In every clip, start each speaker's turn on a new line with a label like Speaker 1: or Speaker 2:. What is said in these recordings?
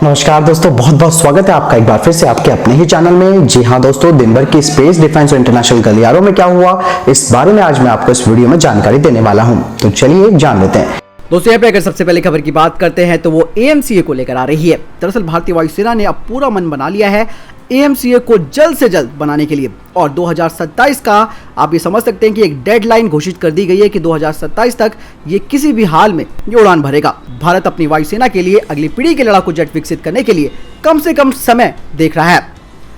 Speaker 1: नमस्कार दोस्तों, बहुत बहुत स्वागत है आपका एक बार फिर से आपके अपने ही चैनल में। जी हाँ दोस्तों, दिन भर की स्पेस, डिफेंस और इंटरनेशनल गलियारों में क्या हुआ, इस बारे में आज मैं आपको इस वीडियो में जानकारी देने वाला हूं। तो चलिए जान लेते हैं।
Speaker 2: दोस्तों यहाँ पे अगर सबसे पहले खबर की बात करते हैं तो वो AMCA को लेकर आ रही है। दरअसल भारतीय वायुसेना ने अब पूरा मन बना लिया है AMCA को जल्द से जल्द बनाने के लिए, और 2027 का आप ये समझ सकते हैं कि एक डेडलाइन घोषित कर दी गई है कि 2027 तक ये किसी भी हाल में ये उड़ान भरेगा। भारत अपनी वायुसेना के लिए अगली पीढ़ी के लड़ाकू जेट विकसित करने के लिए कम से कम समय देख रहा है,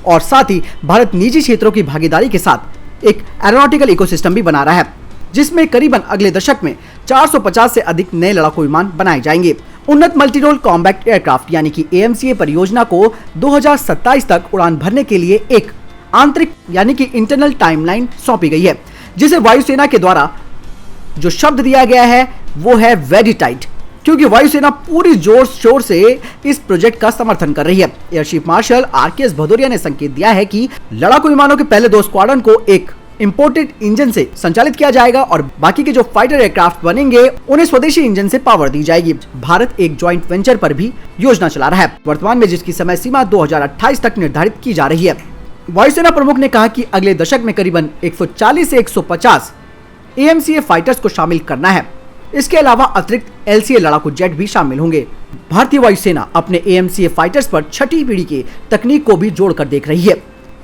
Speaker 2: और साथ ही भारत निजी क्षेत्रों की भागीदारी के साथ एक एरोनॉटिकल इकोसिस्टम भी बना रहा है, जिसमें करीबन अगले दशक में 450 से अधिक नए लड़ाकू विमान बनाए जाएंगे। उन्नत मल्टीरोल कॉम्बैट एयरक्राफ्ट यानी कि AMCA परियोजना को 2027 तक उड़ान भरने के लिए एक आंतरिक यानी कि इंटरनल टाइमलाइन सौंपी गई है, जिसे वायुसेना के द्वारा जो शब्द दिया गया है वो है वेरी टाइट, क्योंकि वायुसेना पूरी जोर शोर से इस प्रोजेक्ट का समर्थन कर रही है। Air chief marshal RKS Bhadauria ने संकेत दिया है कि लड़ाकू विमानों के पहले 2 स्क्वाड्रन को एक इंपोर्टेड इंजन से संचालित किया जाएगा और बाकी के जो फाइटर एयरक्राफ्ट बनेंगे उन्हें स्वदेशी इंजन से पावर दी जाएगी। भारत एक जॉइंट वेंचर पर भी योजना चला रहा है, वर्तमान में जिसकी समय सीमा 2028 तक निर्धारित की जा रही है। वायुसेना प्रमुख ने कहा कि अगले दशक में करीबन 140 से 150 AMCA फाइटर्स को शामिल करना है। इसके अलावा अतिरिक्त LCA लड़ाकू जेट भी शामिल होंगे। भारतीय वायुसेना अपने AMCA फाइटर्स पर छठी पीढ़ी की तकनीक को भी जोड़कर देख रही है,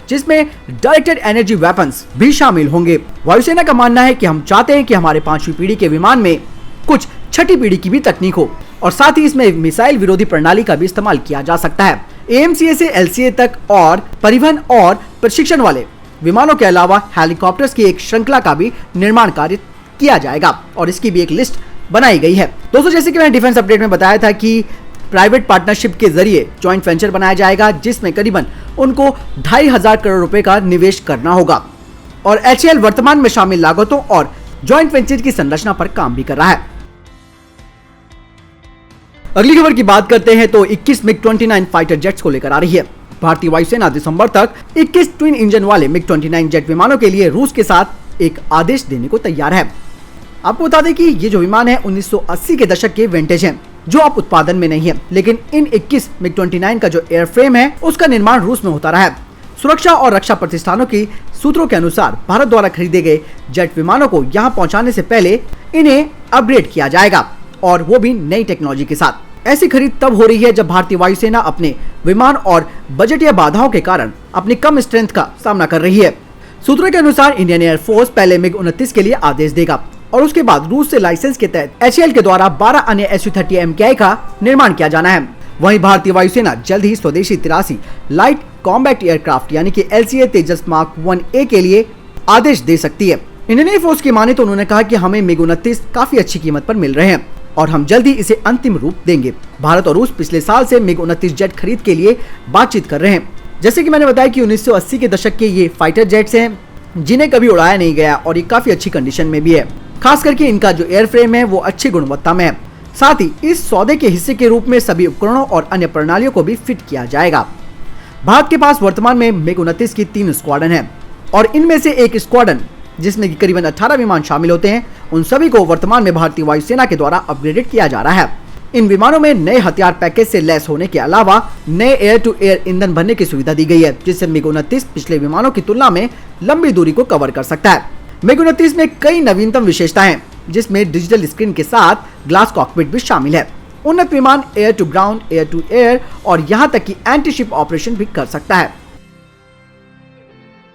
Speaker 2: जिसमें डायरेक्टेड एनर्जी वेपन्स भी शामिल होंगे। वायुसेना का मानना है कि हम चाहते हैं कि हमारे 5वीं पीढ़ी के विमान में कुछ छठी पीढ़ी की भी तकनीक हो, और साथ ही इसमें मिसाइल विरोधी प्रणाली का भी इस्तेमाल किया जा सकता है। AMCA से LCA तक और परिवहन और प्रशिक्षण वाले विमानों के अलावा हेलीकॉप्टर्स की एक श्रृंखला का भी निर्माण कार्य किया जाएगा, और इसकी भी एक लिस्ट बनाई गई है। दोस्तों, जैसे कि मैंने डिफेंस अपडेट में बताया था कि प्राइवेट पार्टनरशिप के जरिए जॉइंट वेंचर बनाया जाएगा, जिसमें करीबन उनको 2,500 करोड़ रुपए का निवेश करना होगा, और HAL वर्तमान में शामिल लागतों और जॉइंट वेंचर की संरचना पर काम भी कर रहा है। अगली खबर की बात करते हैं तो 21 MiG-29 फाइटर जेट्स को लेकर आ रही है। भारतीय वायुसेना दिसंबर तक 21 ट्विन इंजन वाले MiG-29 जेट विमानों के लिए रूस के साथ एक आदेश देने को तैयार है। आपको बता दें कि ये जो विमान है 1980 के दशक के विंटेज हैं, जो अब उत्पादन में नहीं है, लेकिन इन 21 MiG-29 का जो एयरफ्रेम है उसका निर्माण रूस में होता रहा है। सुरक्षा और रक्षा प्रतिष्ठानों की सूत्रों के अनुसार भारत द्वारा खरीदे गए जेट विमानों को यहां पहुंचाने से पहले इन्हें अपग्रेड किया जाएगा, और वो भी नई टेक्नोलॉजी के साथ। ऐसी खरीद तब हो रही है जब भारतीय वायुसेना अपने विमान और बजटीय बाधाओं के कारण अपनी कम स्ट्रेंथ का सामना कर रही है। सूत्रों के अनुसार इंडियन एयरफोर्स पहले MiG-29 के लिए आदेश देगा, और उसके बाद रूस से लाइसेंस के तहत HAL के द्वारा 12 अन्य Su-30 MKI का निर्माण किया जाना है। वहीं भारतीय वायुसेना जल्द ही स्वदेशी 83 लाइट कॉम्बैट एयरक्राफ्ट यानी कि LCA तेजस मार्क 1A के लिए आदेश दे सकती है। इंडियन एयरफोर्स की माने तो उन्होंने कहा कि हमें MiG-29 काफी अच्छी कीमत पर मिल रहे हैं, और हम जल्द ही इसे अंतिम रूप देंगे। भारत और रूस पिछले साल से MiG-29 जेट खरीद के लिए बातचीत कर रहे हैं। जैसे कि मैंने बताया कि 1980 के दशक के ये फाइटर जेट्स हैं, जिन्हें कभी उड़ाया नहीं गया, और ये काफी अच्छी कंडीशन में भी है। खास करके इनका जो एयरफ्रेम है वो अच्छी गुणवत्ता में है। साथ ही इस सौदे के हिस्से के रूप में सभी उपकरणों और अन्य प्रणालियों को भी फिट किया जाएगा। भारत के पास वर्तमान में MiG-29 की 3 स्क्वाड्रन है, और इनमें से एक स्क्वाड्रन जिसमें कि करीबन 18 विमान शामिल होते हैं, उन सभी को वर्तमान में भारतीय वायुसेना के द्वारा अपग्रेडेड किया जा रहा है। इन विमानों में नए हथियार पैकेज से लैस होने के अलावा नए एयर टू एयर ईंधन भरने की सुविधा दी गई है, जिससे MiG-29 पिछले विमानों की तुलना में लंबी दूरी को कवर कर सकता है। MiG-29 में कई नवीनतम विशेषताएं हैं, जिसमें डिजिटल स्क्रीन के साथ ग्लास कॉकपिट भी शामिल है। उन्नत विमान air to ground, air to air और यहां तक कि एंटी शिप ऑपरेशन भी कर सकता है।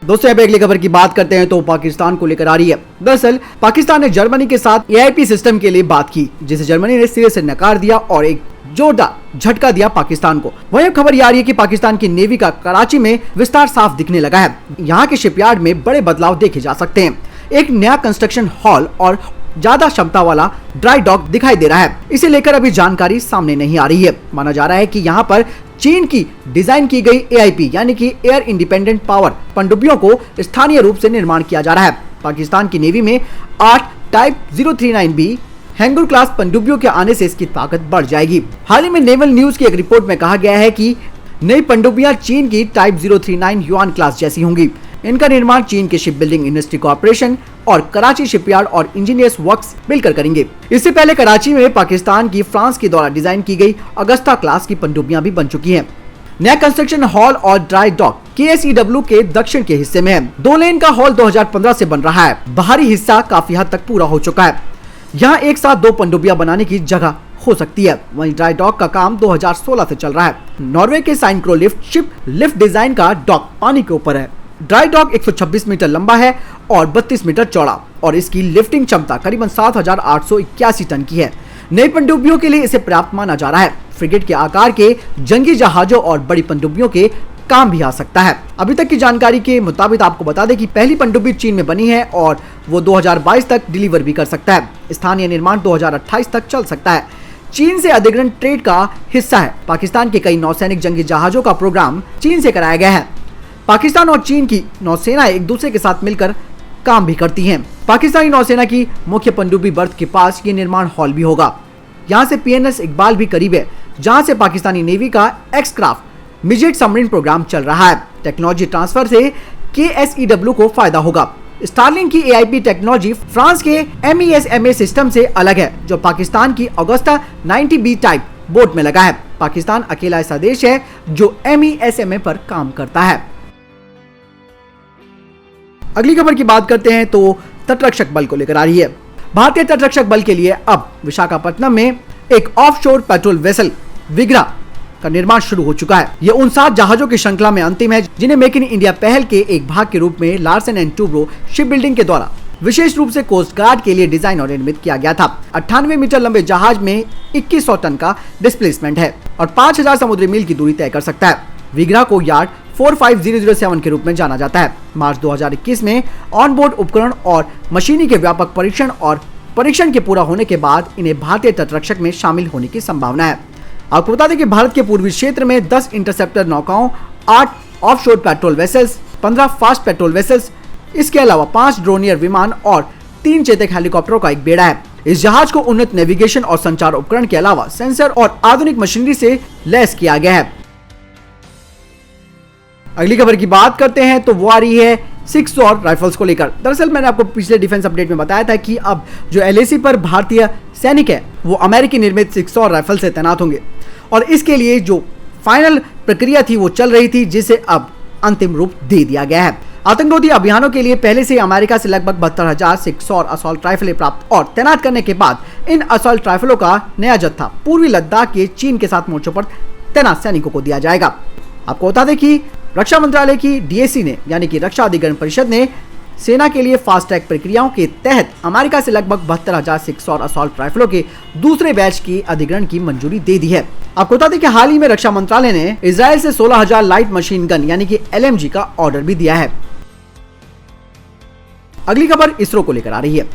Speaker 2: दोस्तों, अगली खबर की बात करते हैं तो पाकिस्तान को लेकर आ रही है। दरअसल पाकिस्तान ने जर्मनी के साथ AIP सिस्टम के लिए बात की, जिसे जर्मनी ने सिरे से नकार दिया और एक जोरदार झटका दिया पाकिस्तान को। वहीं अब खबर आ रही है कि पाकिस्तान की नेवी का कराची में विस्तार साफ दिखने लगा है। यहाँ के शिपयार्ड में बड़े बदलाव देखे जा सकते हैं। एक नया कंस्ट्रक्शन हॉल और ज्यादा क्षमता वाला ड्राई डॉक दिखाई दे रहा है। इसे लेकर अभी जानकारी सामने नहीं आ रही है। माना जा रहा है कि यहाँ पर चीन की डिजाइन की गई AIP यानी कि एयर इंडिपेंडेंट पावर पनडुब्बियों को स्थानीय रूप से निर्माण किया जा रहा है। पाकिस्तान की नेवी में 8 टाइप 039B हैंगुर क्लास पनडुब्बियों के आने से इसकी ताकत बढ़ जाएगी। हाल ही में नेवल न्यूज की एक रिपोर्ट में कहा गया है कि नई पनडुब्बियां चीन की टाइप 039 युआन क्लास जैसी होंगी। इनका निर्माण चीन के शिप बिल्डिंग इंडस्ट्री कॉर्पोरेशन और कराची शिपयार्ड और इंजीनियर्स वर्क्स मिलकर करेंगे। इससे पहले कराची में पाकिस्तान की फ्रांस के द्वारा डिजाइन की गई अगस्ता क्लास की पनडुब्बियां भी बन चुकी हैं। नया कंस्ट्रक्शन हॉल और ड्राई डॉक KSEW के दक्षिण के हिस्से में है। 2 लेन का हॉल 2015 से बन रहा है। बाहरी हिस्सा काफी हद तक पूरा हो चुका है। यहाँ एक साथ 2 पनडुब्बियां बनाने की जगह हो सकती है। वहीं ड्राई डॉक का काम 2016 से चल रहा है। नॉर्वे के साइनक्रो लिफ्ट शिप लिफ्ट डिजाइन का डॉक पानी के ऊपर है। ड्राई डॉक 126 मीटर लंबा है और 32 मीटर चौड़ा और इसकी लिफ्टिंग क्षमता करीबन 7,881 टन की है। नई पनडुब्बियों के लिए इसे पर्याप्त माना जा रहा है। फ्रिगेट के आकार के जंगी जहाजों और बड़ी पनडुब्बियों के काम भी आ सकता है। अभी तक की जानकारी के मुताबिक आपको बता दें कि पहली पनडुब्बी चीन में बनी है और वो 2022 तक डिलीवर भी कर सकता है। स्थानीय निर्माण 2028 तक चल सकता है। चीन से अधिग्रहण ट्रेड का हिस्सा है। पाकिस्तान के कई नौसैनिक जंगी जहाजों का प्रोग्राम चीन से कराया गया है। पाकिस्तान और चीन की नौसेना एक दूसरे के साथ मिलकर काम भी करती हैं। पाकिस्तानी नौसेना की मुख्य पनडुब्बी बर्थ के पास ये निर्माण हॉल भी होगा। यहाँ से PNS इकबाल भी करीब है, जहाँ से पाकिस्तानी नेवी का एक्सक्राफ्ट मिजेट सबमरीन प्रोग्राम चल रहा है। टेक्नोलॉजी ट्रांसफर से KSEW को फायदा होगा। स्टारलिंक की AIP टेक्नोलॉजी फ्रांस के MESMA सिस्टम से अलग है, जो पाकिस्तान की ऑगस्टा 90B टाइप बोट में लगा है। पाकिस्तान अकेला ऐसा देश है जो MESMA पर काम करता है। अगली खबर की बात करते हैं तो तटरक्षक बल को लेकर आ रही है। भारतीय तटरक्षक बल के लिए अब विशाखापट्टनम में एक ऑफशोर पेट्रोल वेसल विग्रा का निर्माण शुरू हो चुका है। यह उन 7 जहाजों की श्रृंखला में अंतिम है, जिन्हें मेक इन इंडिया पहल के एक भाग के रूप में Larsen and Toubro ship building के द्वारा विशेष रूप से कोस्ट गार्ड के लिए डिजाइन और निर्मित किया गया था। 98 मीटर लंबे जहाज में 2100 टन का डिस्प्लेसमेंट है और 5000 समुद्री मील की दूरी तय कर सकता है। विग्रा को यार्ड 45007 के रूप में जाना जाता है। मार्च 2021 में ऑन बोर्ड उपकरण और मशीनी के व्यापक परीक्षण के पूरा होने के बाद इन्हें भारतीय तटरक्षक में शामिल होने की संभावना है। आपको बता दें कि भारत के पूर्वी क्षेत्र में 10 इंटरसेप्टर नौकाओं, 8 offshore patrol vessels, 15 fast patrol vessels, इसके अलावा 5 ड्रोनियर विमान और 3 चेतक हेलीकॉप्टरों का एक बेड़ा है। इस जहाज को उन्नत नेविगेशन और संचार उपकरण के अलावा सेंसर और आधुनिक मशीनरी से लैस किया गया है। अगली खबर की बात करते हैं तो वो आ रही है 6 और राइफल्स को लेकर। दरअसल मैंने आपको पिछले डिफेंस अपडेट में बताया था कि अब जो LAC पर भारतीय सैनिक है वो अमेरिकी निर्मित 6 और राइफल से तैनात होंगे और इसके लिए जो फाइनल प्रक्रिया थी वो चल रही थी, जिसे अब अंतिम रूप दे दिया गया है। आतंकरोधी अभियानों के लिए पहले से अमेरिका से लगभग 72,000 6 और असॉल्ट राइफलें प्राप्त और तैनात करने के बाद इन असॉल्ट राइफलों का नया जत्था पूर्वी लद्दाख के चीन के साथ मोर्चों पर तैनात सैनिकों को दिया जाएगा। आपको बता दें कि रक्षा मंत्रालय की DAC ने यानी कि रक्षा अधिग्रहण परिषद ने सेना के लिए फास्ट ट्रैक प्रक्रियाओं के तहत अमेरिका से लगभग 72,000 6 और असॉल्ट राइफलों के दूसरे बैच की अधिग्रहण की मंजूरी दे दी है। आपको बता दें कि हाल ही में रक्षा मंत्रालय ने इजराइल से 16,000 लाइट मशीन गन यानी कि LMG का ऑर्डर भी दिया है। अगली खबर इसरो को लेकर आ रही है।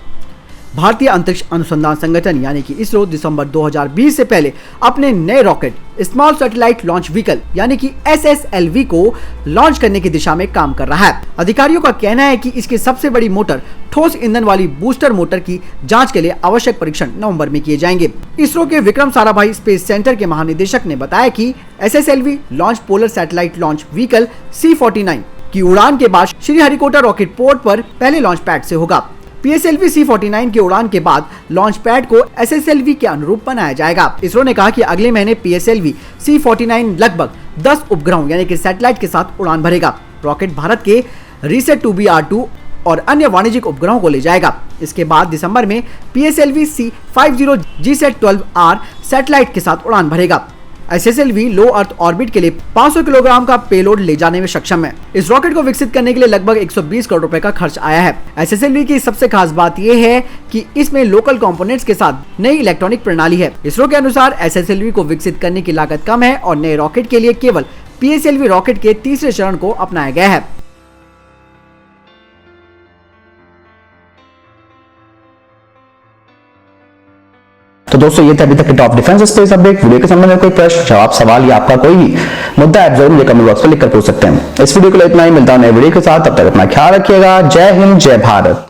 Speaker 2: भारतीय अंतरिक्ष अनुसंधान संगठन यानी कि इसरो दिसंबर 2020 से पहले अपने नए rocket small satellite launch vehicle यानी कि SSLV को लॉन्च करने की दिशा में काम कर रहा है। अधिकारियों का कहना है कि इसकी सबसे बड़ी मोटर ठोस ईंधन वाली बूस्टर मोटर की जांच के लिए आवश्यक परीक्षण नवंबर में किए जाएंगे। इसरो के विक्रम साराभाई स्पेस सेंटर के महानिदेशक ने बताया कि SSLV launch polar satellite launch vehicle C49 की उड़ान के बाद श्रीहरिकोटा रॉकेट पोर्ट पर पहले लॉन्च पैड से होगा। PSLV C49 की उड़ान के बाद लॉन्च पैड को SSLV के अनुरूप बनाया जाएगा। इसरो ने कहा कि अगले महीने PSLV C49 लगभग 10 उपग्रहों यानी कि सैटेलाइट के साथ उड़ान भरेगा। रॉकेट भारत के रीसेट 2B/R2 और अन्य वाणिज्यिक उपग्रहों को ले जाएगा। इसके बाद दिसंबर में PSLV C50 GSAT-12R सैटेलाइट के साथ उड़ान भरेगा। SSLV लो अर्थ ऑर्बिट के लिए 500 किलोग्राम का पेलोड ले जाने में सक्षम है। इस रॉकेट को विकसित करने के लिए लगभग 120 करोड़ रुपए का खर्च आया है। SSLV की सबसे खास बात यह है कि इसमें लोकल कंपोनेंट्स के साथ नई इलेक्ट्रॉनिक प्रणाली है। इसरो के अनुसार SSLV को विकसित करने की लागत कम है और नए रॉकेट के लिए केवल PSLV रॉकेट के तीसरे चरण को अपनाया गया है।
Speaker 1: तो दोस्तों ये थे अभी तक के top defence space update. Video के संबंध में कोई प्रश्न जवाब सवाल या आपका कोई भी मुद्दा है जरूर मुझे कमेंट बॉक्स में लिखकर पूछ सकते हैं। इस वीडियो को इतना ही, मिलता हूं नए वीडियो के साथ, तब तक अपना ख्याल रखिएगा। जय हिंद, जय भारत।